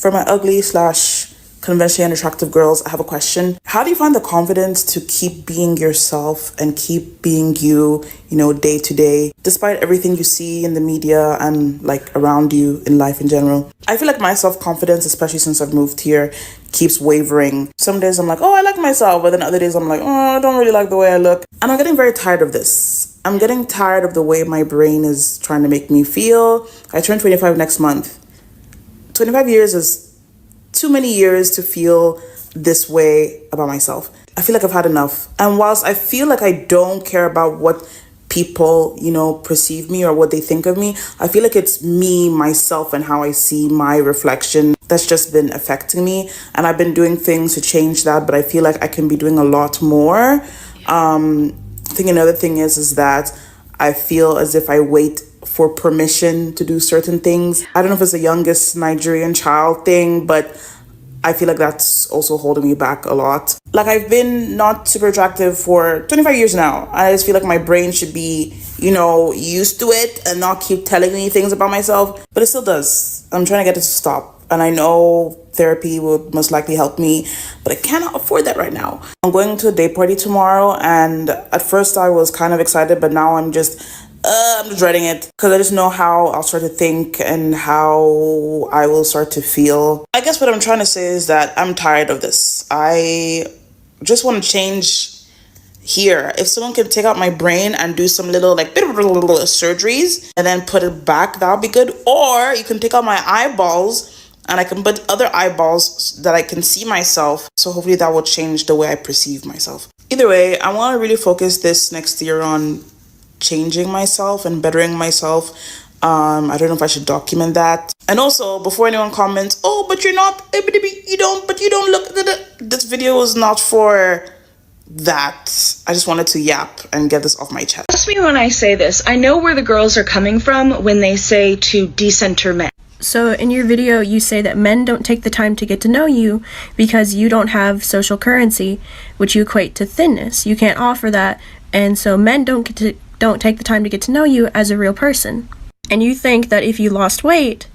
For my ugly slash conventionally unattractive girls, I have a question. How do you find the confidence to keep being yourself and keep being you, day to day, despite everything you see in the media and like around you in life in general? I feel like my self-confidence, especially since I've moved here, keeps wavering. Some days I'm like, oh, I like myself. But then other days I'm like, oh, I don't really like the way I look. And I'm getting very tired of this. I'm getting tired of the way my brain is trying to make me feel. I turn 25 next month. 25 years is too many years to feel this way about myself. I feel like I've had enough. And whilst I feel like I don't care about what people, perceive me or what they think of me, I feel like it's me, myself, and how I see my reflection that's just been affecting me. And I've been doing things to change that, but I feel like I can be doing a lot more. I think another thing is that I feel as if I wait for permission to do certain things. I don't know if it's a youngest Nigerian child thing, but I feel like that's also holding me back a lot. Like, I've been not super attractive for 25 years now. I just feel like my brain should be, used to it and not keep telling me things about myself, but it still does. I'm trying to get it to stop. And I know therapy would most likely help me, but I cannot afford that right now. I'm going to a day party tomorrow, and at first I was kind of excited, but now I'm just dreading it because I just know how I'll start to think and how I will start to feel. I guess what I'm trying to say is that I'm tired of this. I just want to change here. If someone can take out my brain and do some little surgeries and then put it back, that would be good. Or you can take out my eyeballs and I can put other eyeballs that I can see myself. So hopefully that will change the way I perceive myself. Either way, I want to really focus this next year on changing myself and bettering myself. I don't know if I should document that. And also, before anyone comments, oh, but you're not, you don't look, this video is not for that. I just wanted to yap and get this off my chest. Trust me when I say this. I know where the girls are coming from when they say to decenter men. So in your video, you say that men don't take the time to get to know you because you don't have social currency, which you equate to thinness. You can't offer that. And so men don't take the time to get to know you as a real person. And you think that if you lost weight,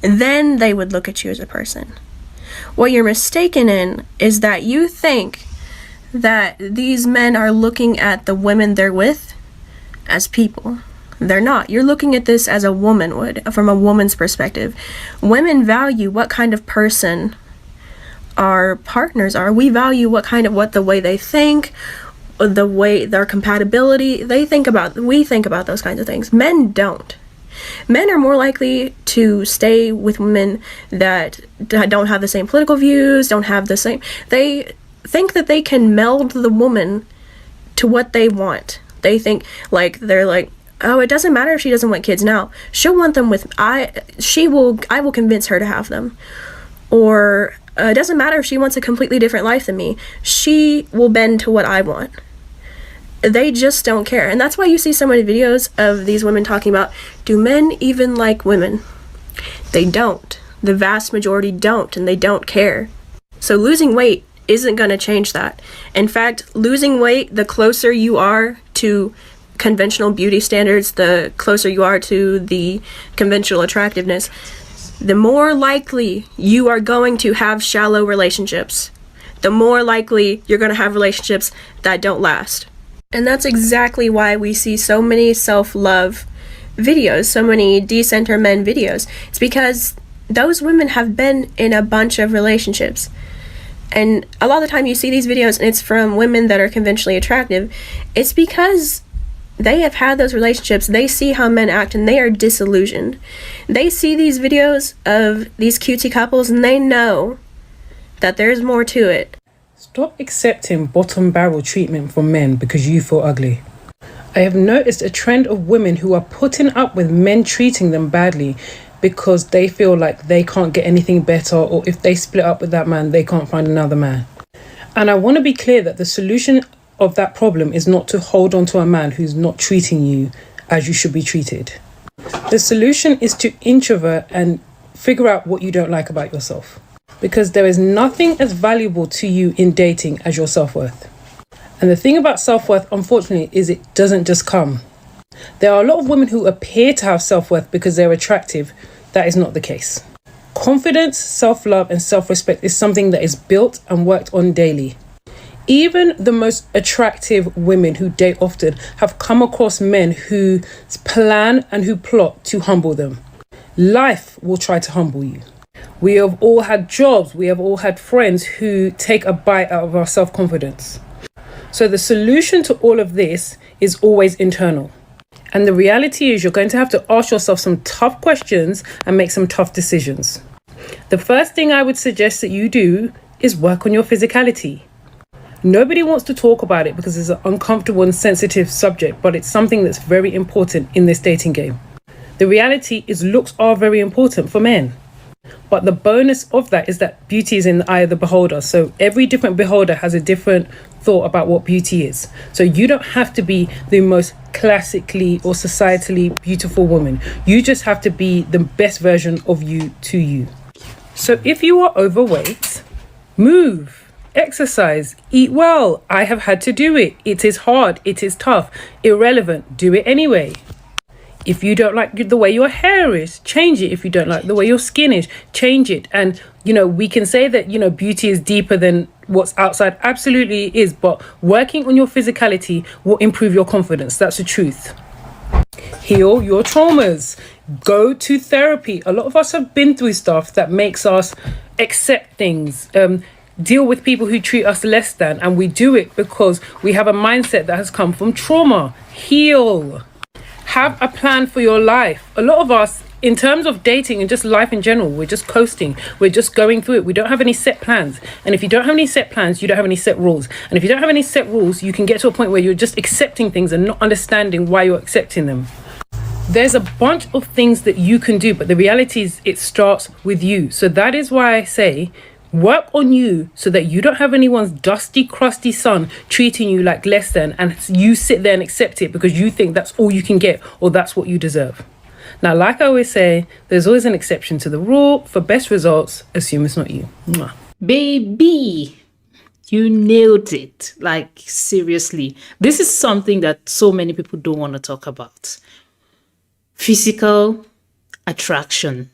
then they would look at you as a person. What you're mistaken in is that you think that these men are looking at the women they're with as people. They're not. You're looking at this as a woman would, from a woman's perspective. Women value what kind of person our partners are. We value what the way they think, the way their compatibility, we think about those kinds of things. Men don't. Men are more likely to stay with women that don't have the same political views, they think that they can meld the woman to what they want. They think they're like, oh, it doesn't matter if she doesn't want kids now. She'll want them I will convince her to have them. Or it doesn't matter if she wants a completely different life than me. She will bend to what I want. They just don't care. And that's why you see so many videos of these women talking about, do men even like women? They don't. The vast majority don't, and they don't care. So losing weight isn't going to change that. In fact, losing weight, the closer you are to conventional beauty standards, the closer you are to the conventional attractiveness, the more likely you are going to have shallow relationships. The more likely you're going to have relationships that don't last. And that's exactly why we see so many self-love videos, so many decenter men videos. It's because those women have been in a bunch of relationships. And a lot of the time you see these videos and it's from women that are conventionally attractive. It's because they have had those relationships. They see how men act and they are disillusioned. They see these videos of these cutesy couples and they know that there's more to it. Stop accepting bottom barrel treatment from men because you feel ugly. I have noticed a trend of women who are putting up with men treating them badly because they feel like they can't get anything better, or if they split up with that man, they can't find another man. And I want to be clear that the solution of that problem is not to hold on to a man who's not treating you as you should be treated. The solution is to introvert and figure out what you don't like about yourself. Because there is nothing as valuable to you in dating as your self-worth. And the thing about self-worth, unfortunately, is it doesn't just come. There are a lot of women who appear to have self-worth because they're attractive. That is not the case. Confidence, self-love, and self-respect is something that is built and worked on daily. Even the most attractive women who date often have come across men who plan and who plot to humble them. Life will try to humble you. We have all had jobs, we have all had friends who take a bite out of our self-confidence. So the solution to all of this is always internal. And the reality is you're going to have to ask yourself some tough questions and make some tough decisions. The first thing I would suggest that you do is work on your physicality. Nobody wants to talk about it because it's an uncomfortable and sensitive subject, but it's something that's very important in this dating game. The reality is looks are very important for men. But the bonus of that is that beauty is in the eye of the beholder. So every different beholder has a different thought about what beauty is. So you don't have to be the most classically or societally beautiful woman. You just have to be the best version of you to you. So if you are overweight, move, exercise, eat well. I have had to do it. It is hard. It is tough. Irrelevant. Do it anyway. If you don't like the way your hair is, change it. If you don't like the way your skin is, change it. And, we can say that, beauty is deeper than what's outside. Absolutely it is. But working on your physicality will improve your confidence. That's the truth. Heal your traumas. Go to therapy. A lot of us have been through stuff that makes us accept things. Deal with people who treat us less than. And we do it because we have a mindset that has come from trauma. Heal. Have a plan for your life. A lot of us, in terms of dating and just life in general, we're just coasting. We're just going through it. We don't have any set plans. And if you don't have any set plans, you don't have any set rules. And if you don't have any set rules, you can get to a point where you're just accepting things and not understanding why you're accepting them. There's a bunch of things that you can do, but the reality is it starts with you. So that is why I say, work on you so that you don't have anyone's dusty, crusty son treating you like less than, and you sit there and accept it because you think that's all you can get or that's what you deserve. Now, like I always say, there's always an exception to the rule. For best results, assume it's not you. Mwah. Baby, you nailed it. Like, seriously. This is something that so many people don't want to talk about. Physical attraction.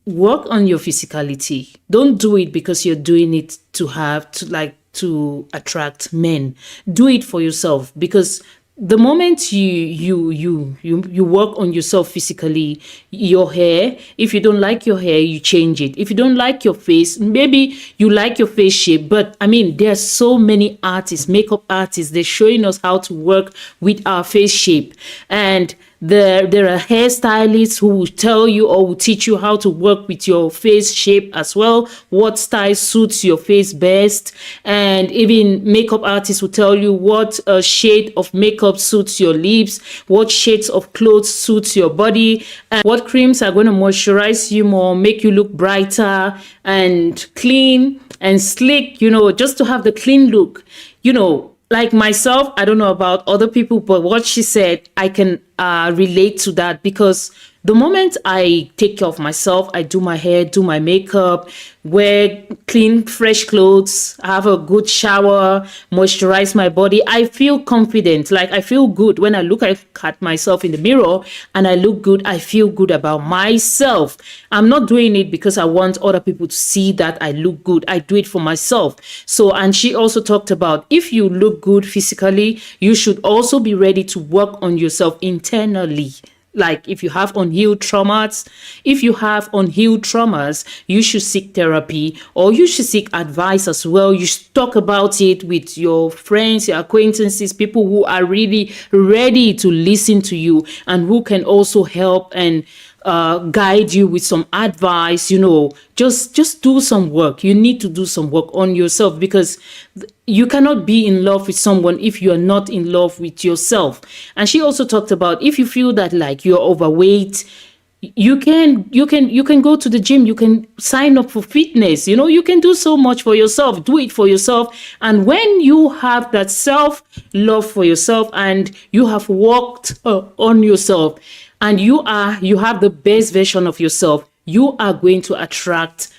Work on your physicality. Don't do it because you're doing it to attract men. Do it for yourself, because the moment you work on yourself physically, your hair, if you don't like your hair, you change it. If you don't like your face, maybe you like your face shape, but there are so many artists, makeup artists, they're showing us how to work with our face shape. And there are hairstylists who will tell you or will teach you how to work with your face shape as well, what style suits your face best. And even makeup artists will tell you what shade of makeup suits your lips, what shades of clothes suits your body, and what creams are going to moisturize you more, make you look brighter and clean and sleek, just to have the clean look. Like myself, I don't know about other people, but what she said, I can relate to that, because the moment I take care of myself, I do my hair, do my makeup, wear clean, fresh clothes, have a good shower, moisturize my body, I feel confident. Like, I feel good when I look at myself in the mirror and I look good. I feel good about myself. I'm not doing it because I want other people to see that I look good. I do it for myself. So, and she also talked about, if you look good physically, you should also be ready to work on yourself internally. Like, if you have unhealed traumas, you should seek therapy, or you should seek advice as well. You should talk about it with your friends, your acquaintances, people who are really ready to listen to you and who can also help and guide you with some advice. Just do some work. You need to do some work on yourself, because you cannot be in love with someone if you are not in love with yourself. And she also talked about, if you feel that like you're overweight, you can go to the gym, you can sign up for fitness, you can do so much for yourself. Do it for yourself. And when you have that self-love for yourself and you have worked on yourself, and you have the best version of yourself, you are going to attract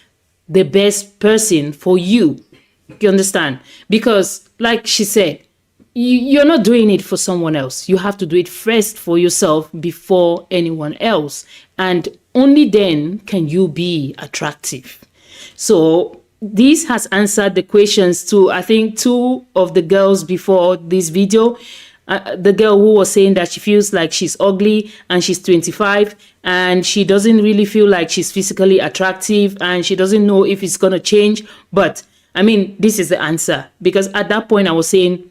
the best person for you. You understand? Because, like she said, you're not doing it for someone else. You have to do it first for yourself before anyone else. And only then can you be attractive. So this has answered the questions to, I think, two of the girls before this video. The girl who was saying that she feels like she's ugly and she's 25 and she doesn't really feel like she's physically attractive and she doesn't know if it's going to change. But I mean, this is the answer, because at that point I was saying,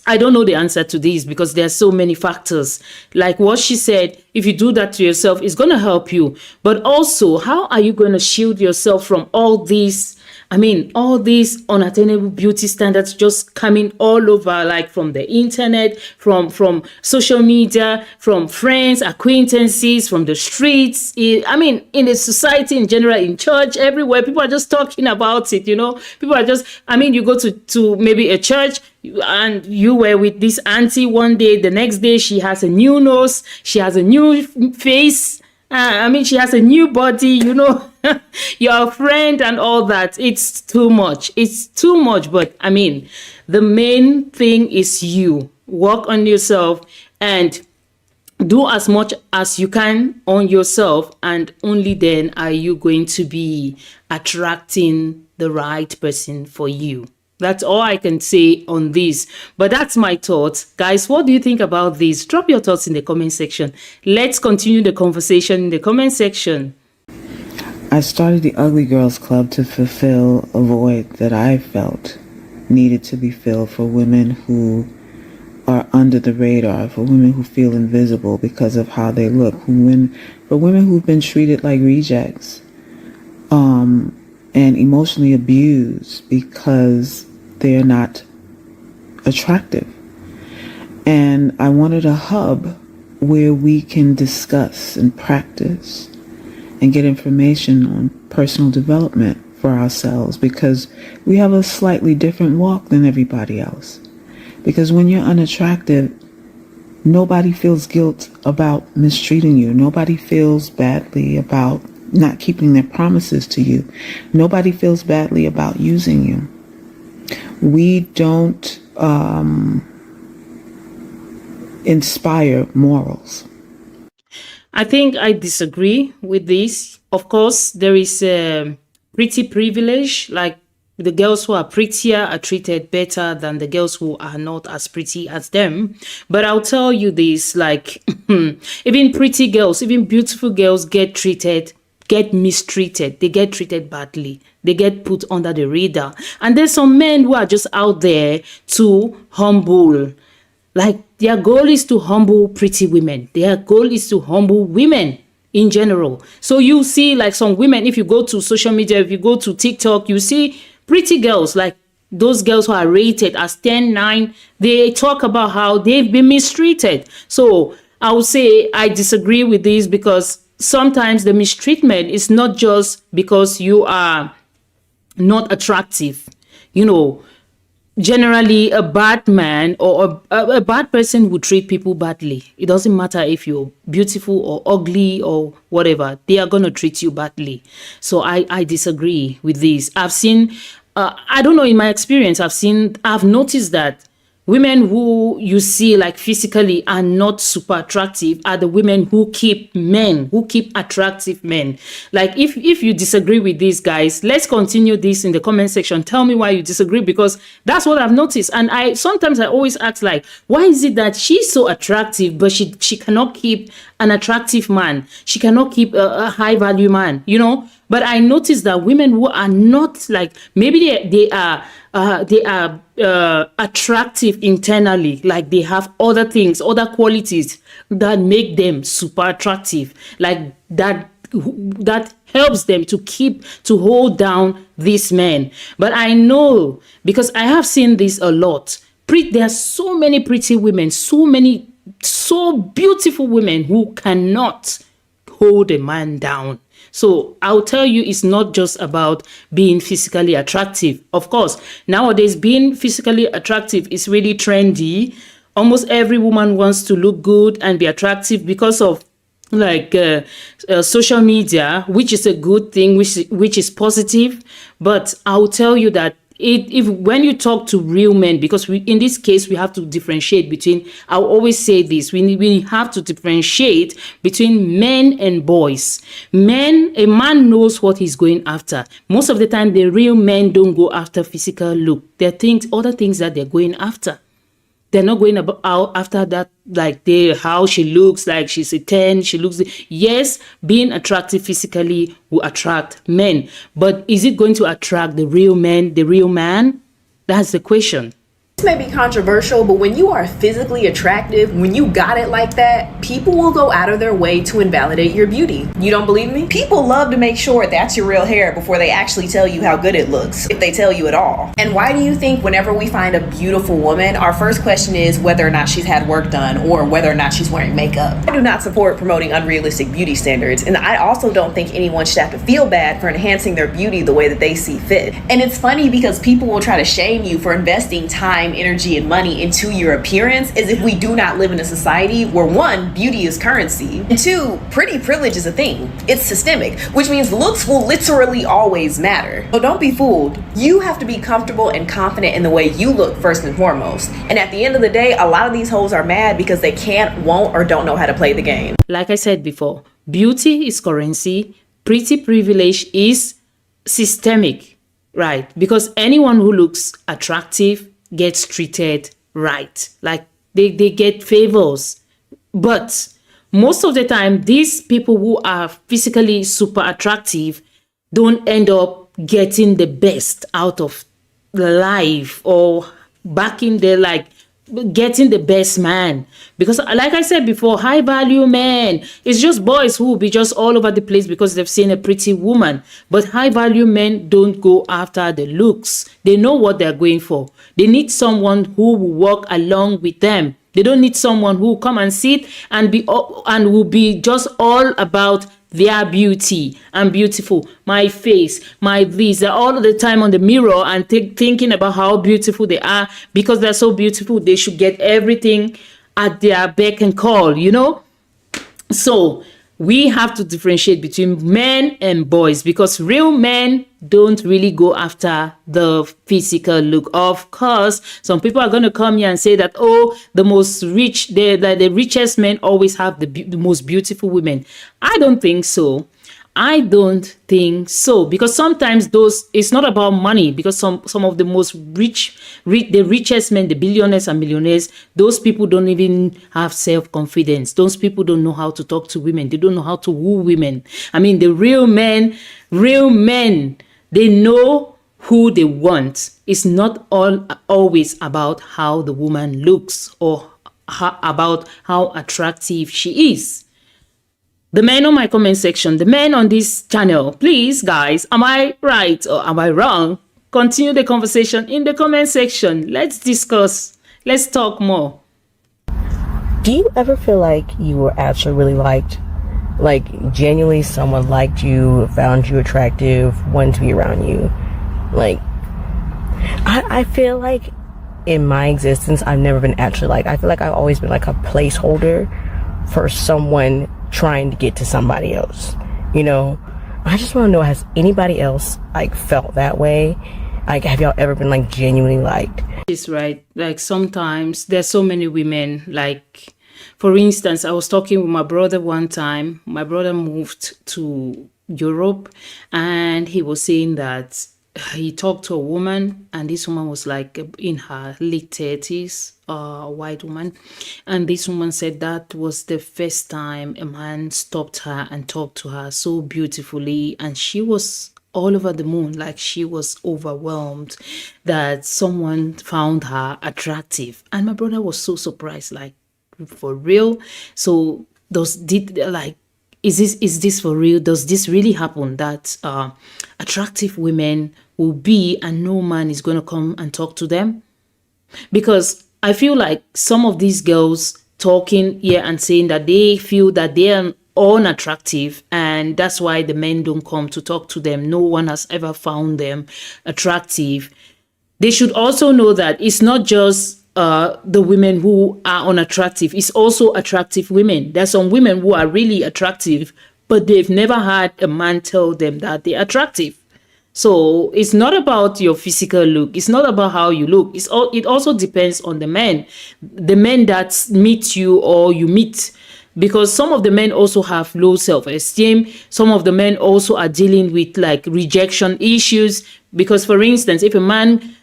I don't know the answer to this because there are so many factors. Like what she said, if you do that to yourself, it's going to help you. But also, how are you going to shield yourself from all these, all these unattainable beauty standards just coming all over, like from the internet, from social media, from friends, acquaintances, from the streets, in the society in general, in church, everywhere. People are just talking about it, People are just, you go to maybe a church, and you were with this auntie one day, the next day she has a new nose, she has a new face, she has a new body, your friend and all that. It's too much. But the main thing is you work on yourself and do as much as you can on yourself, and only then are you going to be attracting the right person for you. That's all I can say on this. But that's my thoughts. Guys, what do you think about this? Drop your thoughts in the comment section. Let's continue the conversation in the comment section. I started the Ugly Girls Club to fulfill a void that I felt needed to be filled for women who are under the radar, for women who feel invisible because of how they look, for women who've been treated like rejects, and emotionally abused because they're not attractive. And I wanted a hub where we can discuss and practice and get information on personal development for ourselves, because we have a slightly different walk than everybody else. Because when you're unattractive, nobody feels guilt about mistreating you. Nobody feels badly about not keeping their promises to you. Nobody feels badly about using you. We don't inspire morals. I think I disagree with this. Of course, there is a pretty privilege, like the girls who are prettier are treated better than the girls who are not as pretty as them. But I'll tell you this, like even pretty girls, even beautiful girls get mistreated. They get treated badly. They get put under the radar. And there's some men who are just out there to humble. Like their goal is to humble pretty women. Their goal is to humble women in general. So you see like some women, if you go to social media, if you go to TikTok, you see pretty girls, like those girls who are rated as 10, 9, they talk about how they've been mistreated. So I would say I disagree with this, because sometimes the mistreatment is not just because you are not attractive. Generally a bad man or a bad person would treat people badly. It doesn't matter if you're beautiful or ugly or whatever, they are going to treat you badly. So I disagree with this. I've seen, I don't know, in my experience, I've noticed that women who you see like physically are not super attractive are the women who keep attractive men. Like if you disagree with these guys, let's continue this in the comment section. Tell me why you disagree, because that's what I've noticed. And I always ask, like, why is it that she's so attractive but she cannot keep an attractive man? She cannot keep a high value man, But I noticed that women who are not, like, maybe they are attractive internally, like they have other things, other qualities that make them super attractive, like that helps them to hold down these men. But I know, because I have seen this a lot, there are so many pretty women, so beautiful women who cannot hold a man down. So I'll tell you, it's not just about being physically attractive. Of course, nowadays being physically attractive is really trendy. Almost every woman wants to look good and be attractive because of social media, which is a good thing, which is positive. But I'll tell you that if when you talk to real men, because in this case we have to differentiate between, I'll always say this, we have to differentiate between men and boys. A man knows what he's going after. Most of the time the real men don't go after physical look. There are other things that they're going after. They're not going out after that, like how she looks, like she's a 10, she looks. Yes, being attractive physically will attract men, but is it going to attract the real men, the real man? That's the question. This may be controversial, but when you are physically attractive, when you got it like that, people will go out of their way to invalidate your beauty. You don't believe me? People love to make sure that's your real hair before they actually tell you how good it looks, if they tell you at all. And why do you think whenever we find a beautiful woman, our first question is whether or not she's had work done or whether or not she's wearing makeup? I do not support promoting unrealistic beauty standards, and I also don't think anyone should have to feel bad for enhancing their beauty the way that they see fit. And it's funny because people will try to shame you for investing time, energy, and money into your appearance as if we do not live in a society where, one, beauty is currency, and two, pretty privilege is a thing. It's systemic, which means looks will literally always matter. So don't be fooled. You have to be comfortable and confident in the way you look first and foremost. And at the end of the day, a lot of these hoes are mad because they can't, won't, or don't know how to play the game. Like I said before, beauty is currency. Pretty privilege is systemic, right? Because anyone who looks attractive gets treated right, like they get favors. But most of the time, these people who are physically super attractive don't end up getting the best out of life or back in their, like, getting the best man. Because like I said before, high value men, it's just boys who will be just all over the place because they've seen a pretty woman. But high value men don't go after the looks. They know what they're going for. They need someone who will walk along with them. They don't need someone who will come and sit and will be just all about their beauty. I'm beautiful, my face, my this. They're all the time on the mirror and thinking about how beautiful they are. Because they're so beautiful, they should get everything at their beck and call, you know. So we have to differentiate between men and boys, because real men don't really go after the physical look. Of course, some people are going to come here and say that, oh, the most rich, the richest men always have the most beautiful women. I don't think so. I don't think so, because sometimes it's not about money, because some of the most the richest men, the billionaires and millionaires, those people don't even have self-confidence. Those people don't know how to talk to women. They don't know how to woo women. I mean, the real men, they know who they want. It's not always about how the woman looks or about how attractive she is. The men on my comment section, the men on this channel, please, guys, am I right or am I wrong? Continue the conversation in the comment section. Let's discuss. Let's talk more. Do you ever feel like you were actually really liked? Like, genuinely someone liked you, found you attractive, wanted to be around you? Like, I feel like in my existence, I've never been actually liked. I feel like I've always been like a placeholder for someone trying to get to somebody else, you know. I just want to know, has anybody else like felt that way? Like, have y'all ever been like genuinely liked? It's right. Like, sometimes there's so many women, like, for instance, I was talking with my brother one time. My brother moved to Europe and he was saying that he talked to a woman, and this woman was like in her late 30s, a white woman. And this woman said that was the first time a man stopped her and talked to her so beautifully. And she was all over the moon, like she was overwhelmed that someone found her attractive. And my brother was so surprised, like, for real? So is this for real? Does this really happen, that attractive women will be and no man is going to come and talk to them? Because I feel like some of these girls talking here and saying that they feel that they are unattractive and that's why the men don't come to talk to them. No one has ever found them attractive. They should also know that it's not just the women who are unattractive. It's also attractive women. There's some women who are really attractive, but they've never had a man tell them that they're attractive. So it's not about your physical look. It's not about how you look. It also depends on the men that meet you or you meet. Because some of the men also have low self-esteem. Some of the men also are dealing with like rejection issues. Because for instance, if a man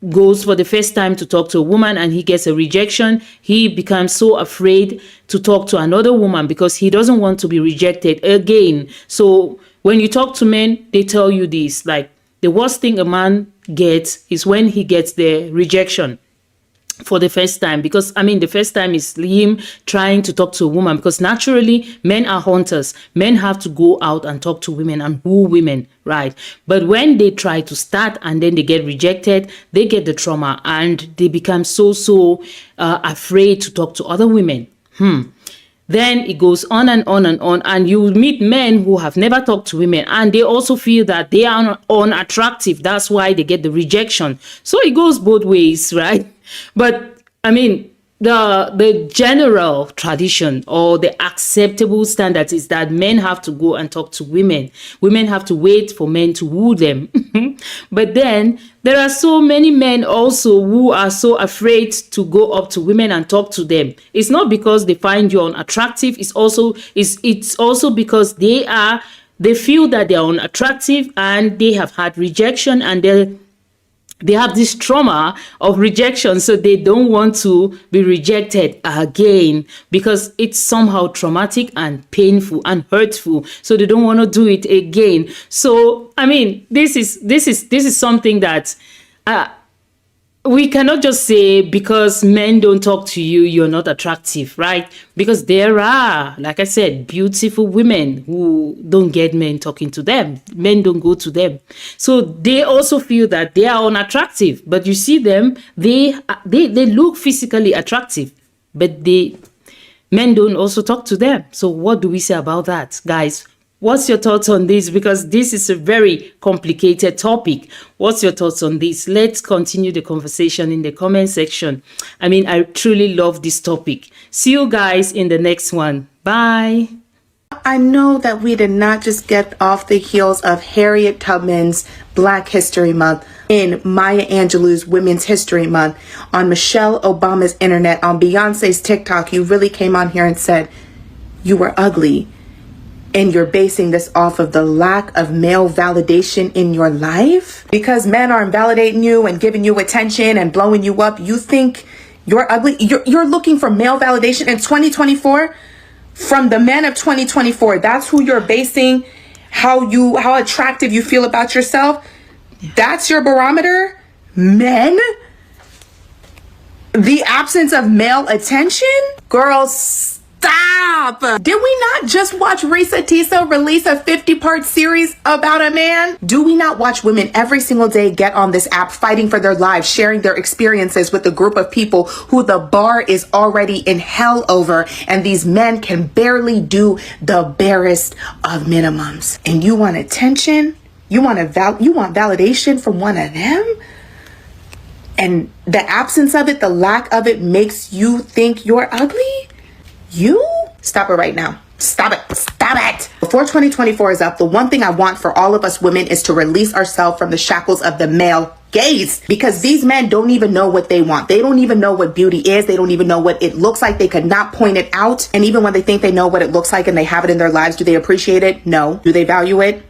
goes for the first time to talk to a woman and he gets a rejection, he becomes so afraid to talk to another woman because he doesn't want to be rejected again. So when you talk to men, they tell you this, like the worst thing a man gets is when he gets the rejection for the first time, because the first time is him trying to talk to a woman, because naturally men are hunters. Men have to go out and talk to women and woo women, right? But when they try to start and then they get rejected, they get the trauma and they become so afraid to talk to other women. Then it goes on and on and on, and you meet men who have never talked to women and they also feel that they are unattractive. That's why they get the rejection. So it goes both ways, right? But the general tradition or the acceptable standard is that men have to go and talk to women. Women have to wait for men to woo them. But then there are so many men also who are so afraid to go up to women and talk to them. It's not because they find you unattractive. It's also because they feel that they are unattractive and they have had rejection and they have this trauma of rejection, so they don't want to be rejected again because it's somehow traumatic and painful and hurtful. So they don't want to do it again. So this is something that we cannot just say because men don't talk to you, you're not attractive, right? Because there are, like I said, beautiful women who don't get men talking to them. Men don't go to them. So they also feel that they are unattractive. But you see them, they look physically attractive, but men don't also talk to them. So what do we say about that, guys? What's your thoughts on this? Because this is a very complicated topic. What's your thoughts on this? Let's continue the conversation in the comment section. I truly love this topic. See you guys in the next one. Bye. I know that we did not just get off the heels of Harriet Tubman's Black History Month, in Maya Angelou's Women's History Month, on Michelle Obama's internet, on Beyonce's TikTok. You really came on here and said you were ugly. And you're basing this off of the lack of male validation in your life? Because men are invalidating you and giving you attention and blowing you up, you think you're ugly? You're looking for male validation in 2024? From the men of 2024, that's who you're basing how attractive you feel about yourself? That's your barometer? Men? The absence of male attention? Girls, stop! Did we not just watch Risa Tisa release a 50-part series about a man? Do we not watch women every single day get on this app fighting for their lives, sharing their experiences with a group of people who the bar is already in hell over, and these men can barely do the barest of minimums? And you want attention? You want validation from one of them? And the absence of it, the lack of it, makes you think you're ugly? You? Stop it right now. Stop it. Stop it. Before 2024 is up, the one thing I want for all of us women is to release ourselves from the shackles of the male gaze, because these men don't even know what they want. They don't even know what beauty is. They don't even know what it looks like. They could not point it out. And even when they think they know what it looks like and they have it in their lives, do they appreciate it? No. Do they value it?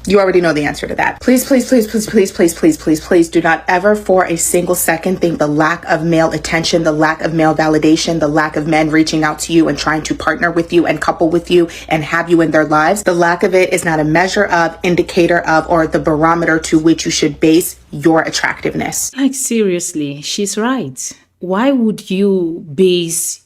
You already know the answer to that. Please, please, please, please, please, please, please, please, please do not ever for a single second think the lack of male attention, the lack of male validation, the lack of men reaching out to you and trying to partner with you and couple with you and have you in their lives. The lack of it is not a measure of, indicator of, or the barometer to which you should base your attractiveness. Like, seriously, she's right. Why would you base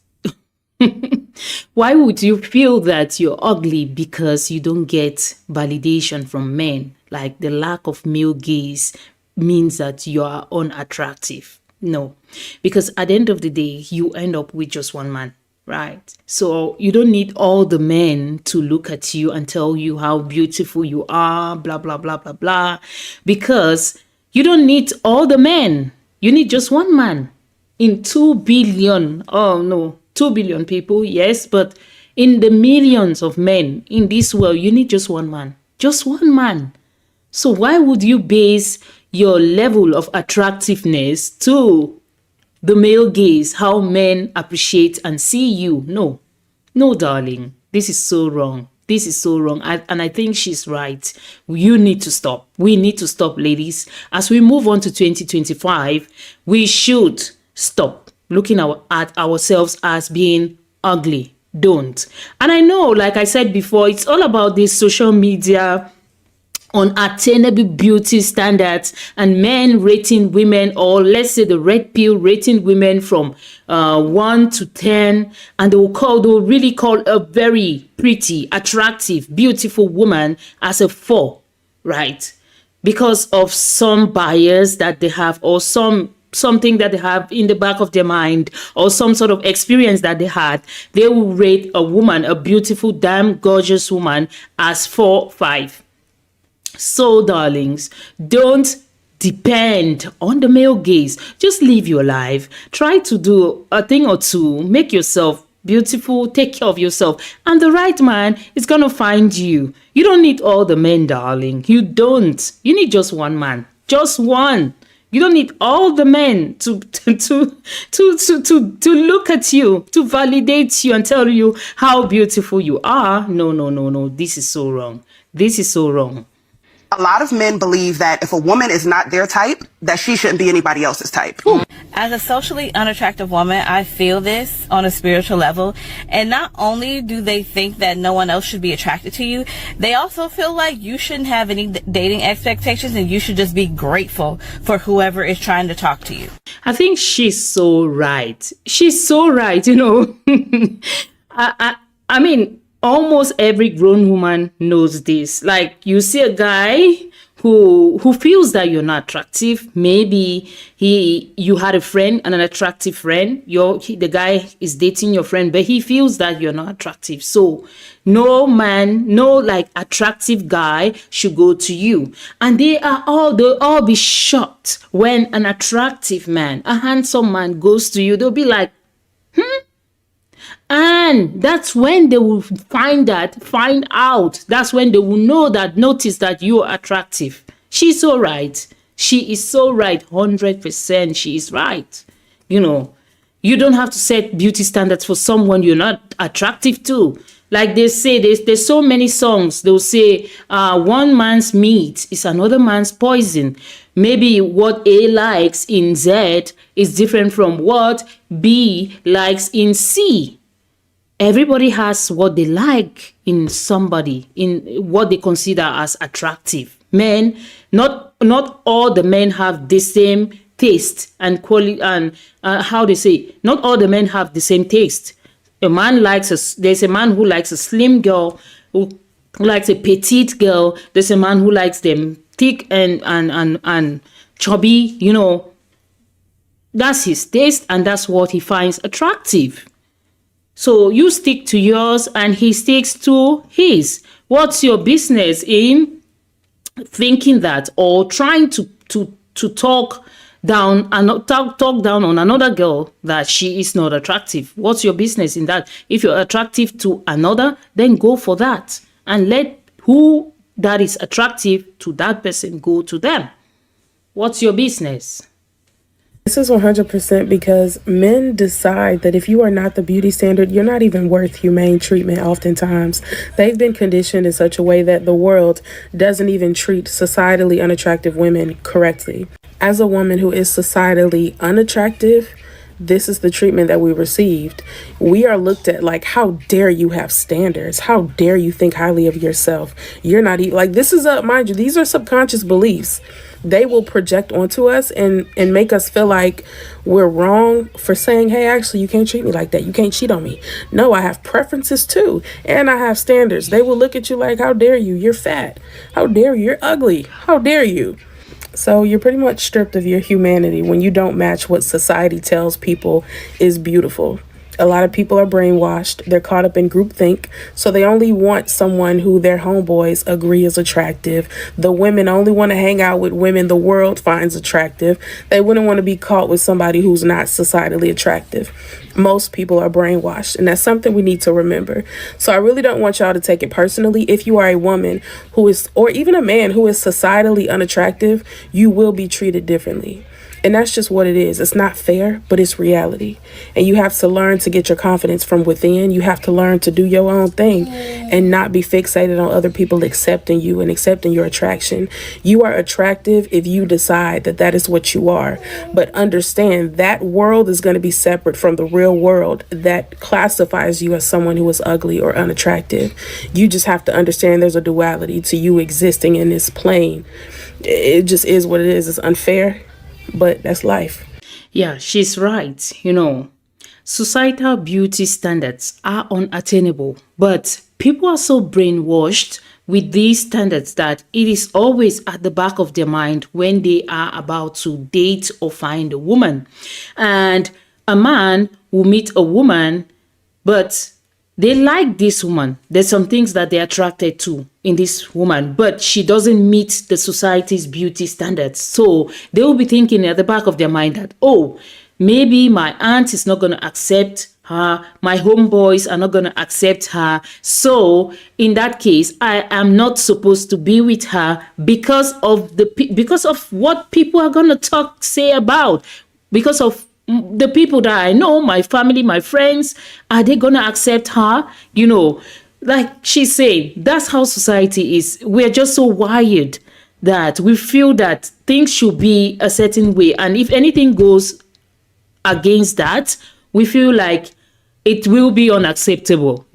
why would you feel that you're ugly because you don't get validation from men? Like, the lack of male gaze means that you are unattractive. No, because at the end of the day, you end up with just one man, right? So you don't need all the men to look at you and tell you how beautiful you are, blah, blah, blah, blah, blah, because you don't need all the men. You need just one man in 2 billion. Oh, no. 2 billion people, yes, but in the millions of men in this world, you need just one man. Just one man. So why would you base your level of attractiveness to the male gaze, how men appreciate and see you? No, darling, this is so wrong. This is so wrong. And I think she's right. You need to stop. We need to stop, ladies. As we move on to 2025, we should stop looking at ourselves as being ugly. Don't. And I know, like I said before, it's all about this social media unattainable beauty standards and men rating women, or let's say the red pill rating women from 1 to 10, and they'll really call a very pretty, attractive, beautiful woman as a 4, right? Because of some bias that they have, or something that they have in the back of their mind, or some sort of experience that they had, they will rate a woman, a beautiful, damn gorgeous woman, as 4, 5. So, darlings, don't depend on the male gaze. Just live your life. Try to do a thing or two. Make yourself beautiful. Take care of yourself. And the right man is going to find you. You don't need all the men, darling. You don't. You need just one man. Just one. You don't need all the men to look at you, to validate you and tell you how beautiful you are. No. This is so wrong. This is so wrong. A lot of men believe that if a woman is not their type, that she shouldn't be anybody else's type. As a socially unattractive woman, I feel this on a spiritual level. And not only do they think that no one else should be attracted to you, they also feel like you shouldn't have any dating expectations and you should just be grateful for whoever is trying to talk to you. I think she's so right. She's so right, I mean, almost every grown woman knows this. Like, you see a guy who feels that you're not attractive. Maybe you had a friend, and an attractive friend. The guy is dating your friend, but he feels that you're not attractive. So no man, no like attractive guy should go to you. And they'll all be shocked when an attractive man, a handsome man, goes to you. They'll be like, And that's when they will find out. That's when they will notice that you are attractive. She's so right. She is so right. 100% she is right. You don't have to set beauty standards for someone you're not attractive to. Like they say, there's so many songs. They'll say, one man's meat is another man's poison. Maybe what A likes in Z is different from what B likes in C. Everybody has what they like in somebody, in what they consider as attractive. Men, not all the men have the same taste and quality, and not all the men have the same taste. There's a man who likes a slim girl, who likes a petite girl. There's a man who likes them thick and chubby. That's his taste, and that's what he finds attractive. So you stick to yours and he sticks to his. What's your business in thinking that, or trying to talk down and talk down on another girl that she is not attractive? What's your business in that? If you're attractive to another, then go for that and let who that is attractive to that person go to them. What's your business? This is 100% because men decide that if you are not the beauty standard, you're not even worth humane treatment oftentimes. They've been conditioned in such a way that the world doesn't even treat societally unattractive women correctly. As a woman who is societally unattractive, this is the treatment that we received. We are looked at like, how dare you have standards? How dare you think highly of yourself? You're not even like, this is mind you, these are subconscious beliefs. They will project onto us and make us feel like we're wrong for saying, hey, actually, you can't treat me like that. You can't cheat on me. No, I have preferences too. And I have standards. They will look at you like, how dare you? You're fat. How dare you? You're ugly. How dare you? So you're pretty much stripped of your humanity when you don't match what society tells people is beautiful. A lot of people are brainwashed. They're caught up in groupthink, so they only want someone who their homeboys agree is attractive. The women only want to hang out with women the world finds attractive. They wouldn't want to be caught with somebody who's not societally attractive. Most people are brainwashed, and that's something we need to remember. So I really don't want y'all to take it personally. If you are a woman who is, or even a man who is societally unattractive, you will be treated differently. And that's just what it is. It's not fair, but it's reality. And you have to learn to get your confidence from within. You have to learn to do your own thing and not be fixated on other people accepting you and accepting your attraction. You are attractive if you decide that that is what you are. But understand that world is going to be separate from the real world that classifies you as someone who is ugly or unattractive. You just have to understand there's a duality to you existing in this plane. It just is what it is. It's unfair, but that's life. Yeah, she's right. Societal beauty standards are unattainable, but people are so brainwashed with these standards that it is always at the back of their mind when they are about to date or find a woman. And a man will meet a woman, but they like this woman. There's some things that they're attracted to in this woman, but she doesn't meet the society's beauty standards. So they will be thinking at the back of their mind that, oh, maybe my aunt is not going to accept her. My homeboys are not going to accept her. So in that case, I am not supposed to be with her because of what people are going to say about, because of the people that I know, my family, my friends. Are they going to accept her? Like she's saying, that's how society is. We're just so wired that we feel that things should be a certain way. And if anything goes against that, we feel like it will be unacceptable,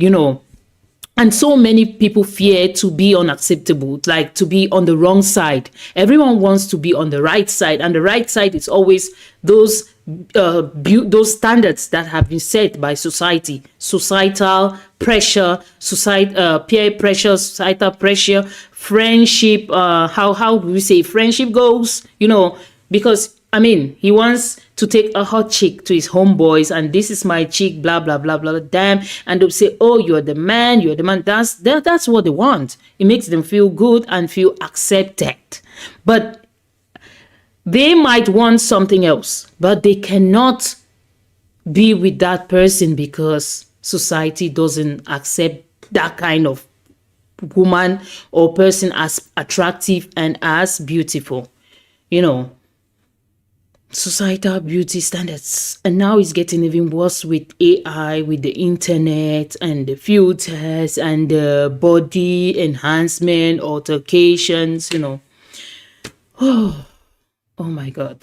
And so many people fear to be unacceptable, like to be on the wrong side. Everyone wants to be on the right side, and the right side is always those standards that have been set by society, societal pressure, peer pressure, societal pressure, friendship. How do we say friendship goes? Because he wants to take a hot chick to his homeboys, and this is my chick, blah, blah, blah, blah, damn. And they'll say, oh, you're the man. That's what they want. It makes them feel good and feel accepted. But they might want something else, but they cannot be with that person because society doesn't accept that kind of woman or person as attractive and as beautiful, societal beauty standards. And now it's getting even worse with AI, with the internet and the filters and the body enhancement altercations, Oh my God.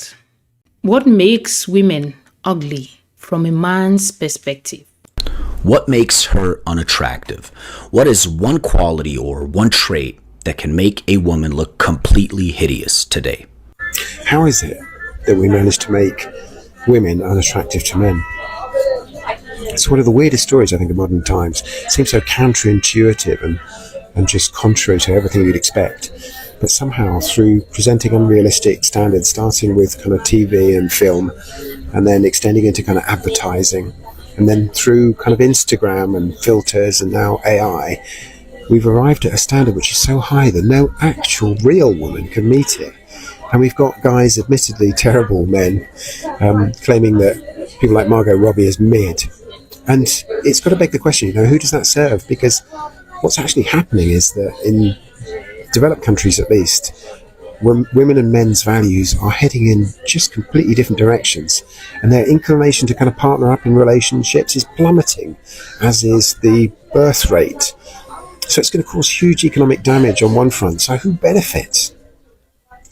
What makes women ugly from a man's perspective? What makes her unattractive? What is one quality or one trait that can make a woman look completely hideous today? How is it that we manage to make women unattractive to men? It's one of the weirdest stories, I think, of modern times. It seems so counterintuitive and just contrary to everything you'd expect. But somehow, through presenting unrealistic standards, starting with kind of TV and film, and then extending into kind of advertising, and then through kind of Instagram and filters and now AI, we've arrived at a standard which is so high that no actual real woman can meet it. And we've got guys, admittedly terrible men, claiming that people like Margot Robbie is mid. And it's got to beg the question, who does that serve? Because what's actually happening is that in developed countries, at least, women and men's values are heading in just completely different directions, and their inclination to kind of partner up in relationships is plummeting, as is the birth rate. So it's going to cause huge economic damage on one front. So who benefits?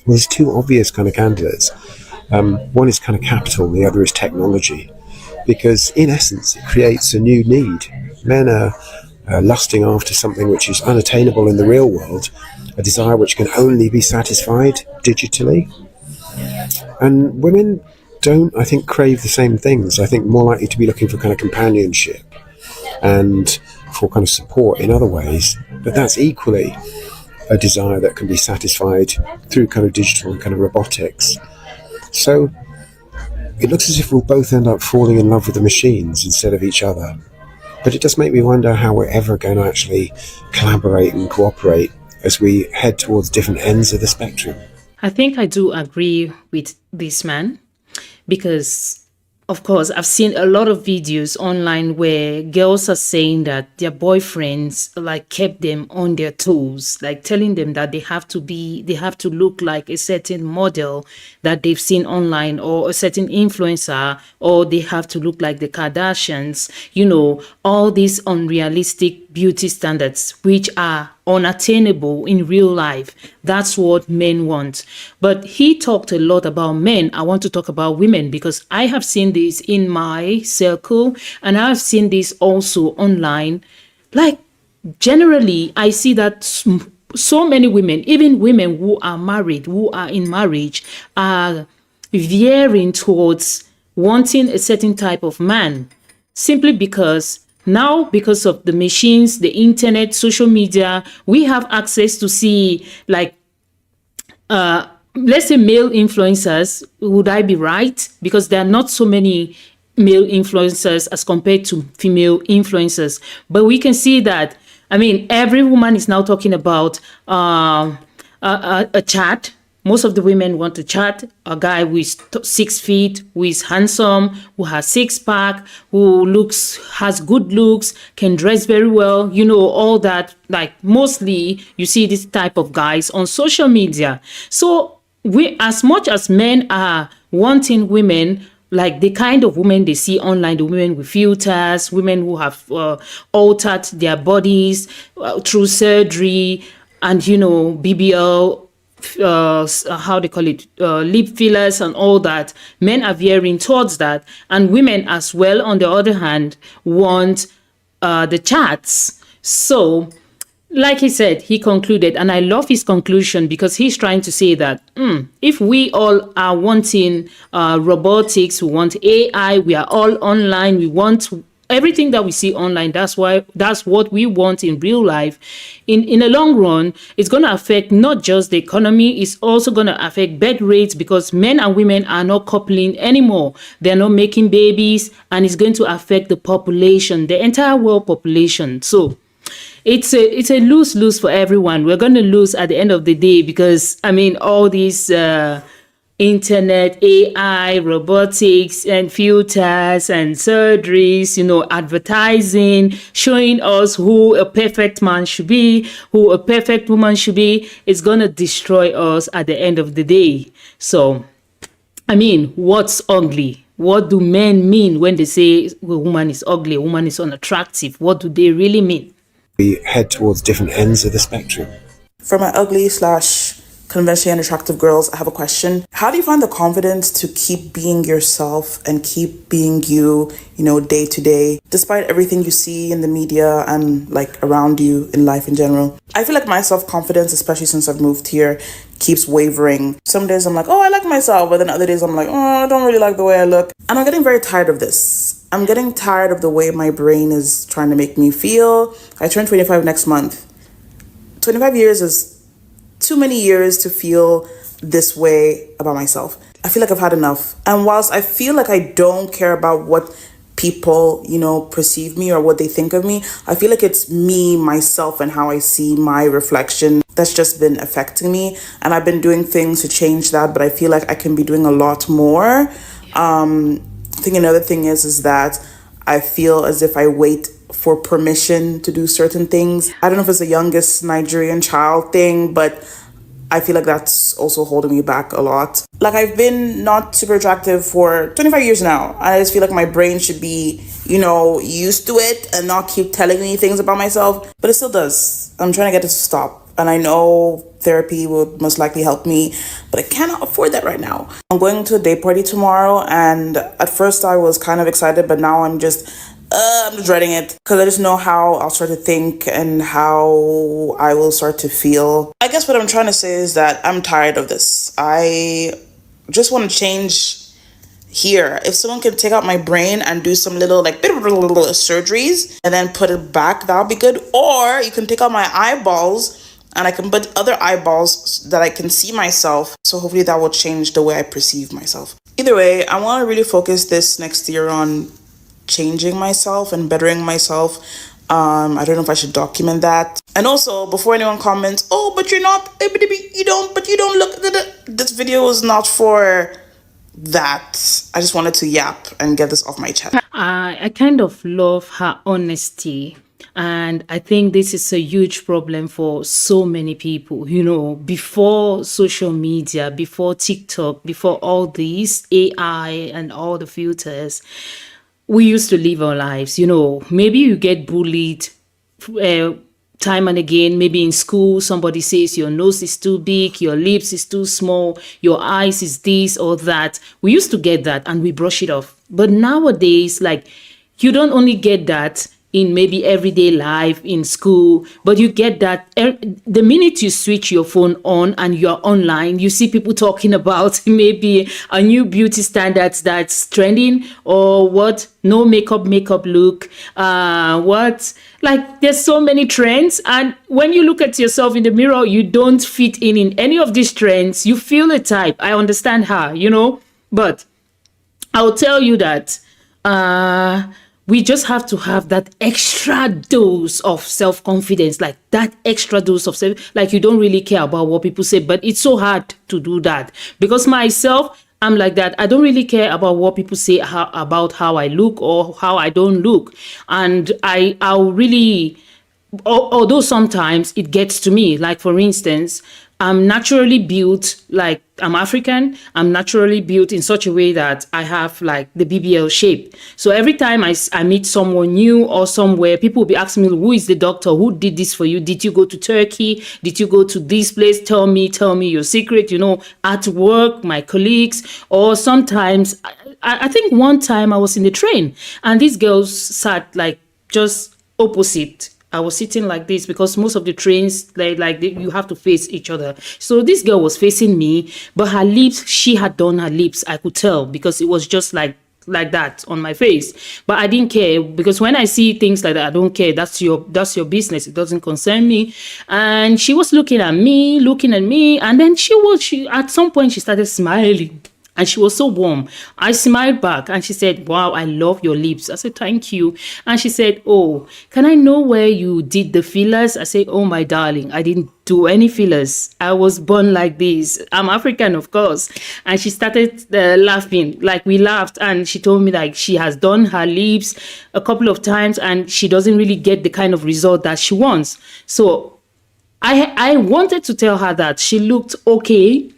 Well, there's two obvious kind of candidates. One is kind of capital, the other is technology, because in essence it creates a new need. Men are lusting after something which is unattainable in the real world, a desire which can only be satisfied digitally. And women don't, I think, crave the same things. I think more likely to be looking for kind of companionship and for kind of support in other ways. But that's equally a desire that can be satisfied through kind of digital and kind of robotics. So it looks as if we'll both end up falling in love with the machines instead of each other. But it does make me wonder how we're ever going to actually collaborate and cooperate as we head towards different ends of the spectrum. I think I do agree with this man because, of course, I've seen a lot of videos online where girls are saying that their boyfriends like kept them on their toes, like telling them that they have to look like a certain model that they've seen online or a certain influencer, or they have to look like the Kardashians, all these unrealistic beauty standards, which are unattainable in real life. That's what men want. But he talked a lot about men. I want to talk about women because I have seen this in my circle and I've seen this also online. Like, generally, I see that so many women, even women who are married, who are in marriage, are veering towards wanting a certain type of man simply because now, because of the machines, the internet, social media, we have access to see, like, let's say male influencers. Would I be right? Because there are not so many male influencers as compared to female influencers. But we can see that, every woman is now talking about a chat. Most of the women want to chat a guy who is 6 feet, who is handsome, who has six-pack, who has good looks, can dress very well, all that. Like, mostly you see this type of guys on social media. So we, as much as men are wanting women, like the kind of women they see online, the women with filters, women who have altered their bodies through surgery and, BBL, how they call it, lip fillers and all that. Men are veering towards that, and women as well, on the other hand, want the chats. So, like he said, he concluded, and I love his conclusion because he's trying to say that if we all are wanting robotics, we want AI, we are all online, we want everything that we see online, that's what we want in real life. In the long run, it's going to affect not just the economy, it's also going to affect birth rates because men and women are not coupling anymore. They're not making babies, and it's going to affect the population, the entire world population. So it's a lose-lose for everyone. We're going to lose at the end of the day because, all these internet, AI, robotics, and filters and surgeries, advertising, showing us who a perfect man should be, who a perfect woman should be, is going to destroy us at the end of the day. So, what's ugly? What do men mean when they say a woman is ugly, a woman is unattractive? What do they really mean? We head towards different ends of the spectrum. For my ugly / conventionally unattractive girls, I have a question. How do you find the confidence to keep being yourself and keep being you, day to day, despite everything you see in the media and like around you in life in general? I feel like my self-confidence, especially since I've moved here, keeps wavering. Some days I'm like, oh, I like myself, but then other days I'm like, oh, I don't really like the way I look. And I'm getting very tired of this. I'm getting tired of the way my brain is trying to make me feel. I turn 25 next month. 25 years is too many years to feel this way about myself. I feel like I've had enough. And whilst I feel like I don't care about what people, perceive me or what they think of me, I feel like it's me, myself, and how I see my reflection that's just been affecting me. And I've been doing things to change that, but I feel like I can be doing a lot more. I think another thing is that I feel as if I wait for permission to do certain things. I don't know if it's the youngest Nigerian child thing, but I feel like that's also holding me back a lot. Like, I've been not super attractive for 25 years now. I just feel like my brain should be, used to it and not keep telling me things about myself, but it still does. I'm trying to get it to stop. And I know therapy will most likely help me, but I cannot afford that right now. I'm going to a day party tomorrow, and at first I was kind of excited, but now I'm just dreading it because I just know how I'll start to think and how I will start to feel. I guess what I'm trying to say is that I'm tired of this. I just want to change here. If someone can take out my brain and do some little surgeries and then put it back, that'll be good. Or you can take out my eyeballs and I can put other eyeballs that I can see myself. So hopefully that will change the way I perceive myself. Either way, I want to really focus this next year on changing myself and bettering myself. I don't know if I should document that. And also, before anyone comments, oh, but you're not, but you don't look. This video is not for that. I just wanted to yap and get this off my chest. I kind of love her honesty. And I think this is a huge problem for so many people. You know, before social media, before TikTok, before all these AI and all the filters, we used to live our lives. You know, maybe you get bullied time and again. Maybe in school, somebody says your nose is too big, your lips is too small, your eyes is this or that. We used to get that and we brush it off. But nowadays, like, you don't only get that in maybe everyday life in school, but you get that the minute you switch your phone on and you're online, you see people talking about maybe a new beauty standards that's trending, or what, no makeup look, what, like, there's so many trends, and when you look at yourself in the mirror, you don't fit in any of these trends. You feel a type. I understand her, you know, but I'll tell you that we just have to have that extra dose of self-confidence, like that extra dose of self, like you don't really care about what people say, but it's so hard to do that because myself, I'm like that. I don't really care about what people say about how I look or how I don't look. And I'll really, although sometimes it gets to me, like for instance, I'm naturally built, like I'm African, I'm naturally built in such a way that I have like the BBL shape. So every time I meet someone new or somewhere, people will be asking me, who is the doctor? Who did this for you? Did you go to Turkey? Did you go to this place? Tell me your secret, you know, at work, my colleagues, or sometimes, I think one time I was in the train and these girls sat like just opposite. I was sitting like this because most of the trains, you have to face each other. So this girl was facing me, but her lips, she had done her lips. I could tell because it was just like that on my face. But I didn't care because when I see things like that, I don't care. That's your business. It doesn't concern me. And she was looking at me, and then she at some point she started smiling. And she was so warm. I smiled back and she said, wow, I love your lips. I said, thank you. And she said, oh, can I know where you did the fillers? I said, oh, my darling, I didn't do any fillers. I was born like this. I'm African, of course. And she started laughing, like we laughed. And she told me like she has done her lips a couple of times and she doesn't really get the kind of result that she wants. So I wanted to tell her that she looked okay.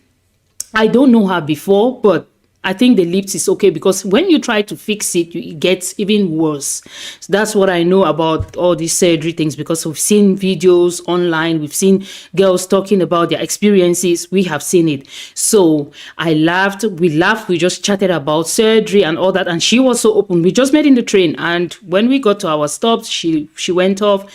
I don't know her before, but I think the lips is okay because when you try to fix it, it gets even worse. So that's what I know about all these surgery things because we've seen videos online. We've seen girls talking about their experiences. We have seen it. So I laughed. We laughed. We just chatted about surgery and all that. And she was so open. We just met in the train. And when we got to our stops, she went off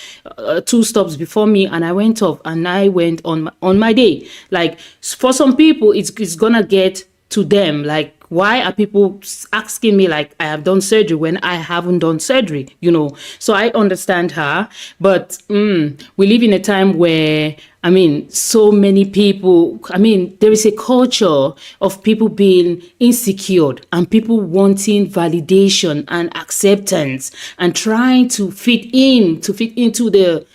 2 stops before me and I went off and I went on my day. Like for some people, it's going to get to them. Like, why are people asking me like I have done surgery when I haven't done surgery, you know? So I understand her, but we live in a time where, I mean, so many people, I mean, there is a culture of people being insecure and people wanting validation and acceptance and trying to fit into the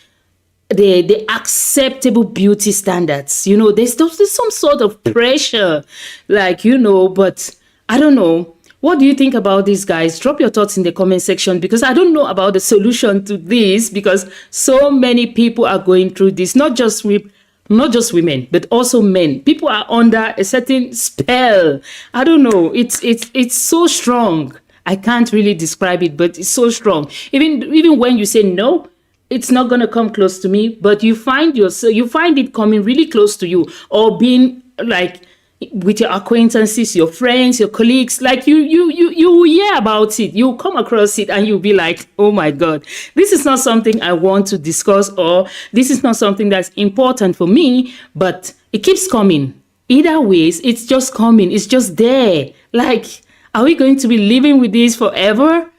acceptable beauty standards. You know, there's some sort of pressure, like, you know, but I don't know. What do you think about this, guys? Drop your thoughts in the comment section because I don't know about the solution to this because so many people are going through this, not just women, but also men. People are under a certain spell. I don't know. It's so strong. I can't really describe it, but it's so strong. Even when you say no, it's not going to come close to me, but you find it coming really close to you or being like with your acquaintances, your friends, your colleagues, like you hear about it, you come across it and you'll be like, oh my God, this is not something I want to discuss or this is not something that's important for me, but it keeps coming. Either ways, it's just coming. It's just there. Like, are we going to be living with this forever?